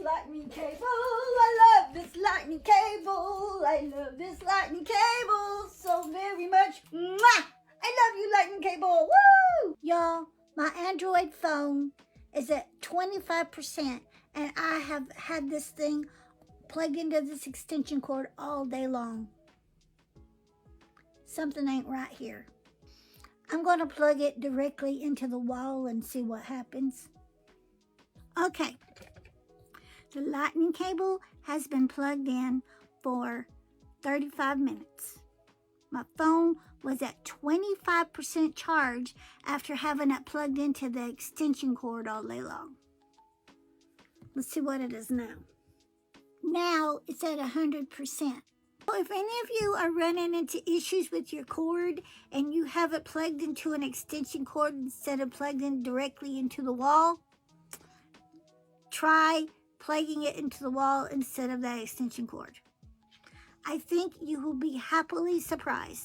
lightning cable. I love this lightning cable. I love this lightning cable so very much. Mwah! I love you, lightning cable. Woo! Y'all, my Android phone is at 25%, and I have had this thing plugged into this extension cord all day long. Something ain't right here. I'm going to plug it directly into the wall and see what happens. Okay. The lightning cable has been plugged in for 35 minutes. My phone was at 25% charge after having it plugged into the extension cord all day long. Let's see what it is now. Now it's at 100%. So if any of you are running into issues with your cord and you have it plugged into an extension cord instead of plugged in directly into the wall, try plugging it into the wall instead of that extension cord. I think you will be happily surprised.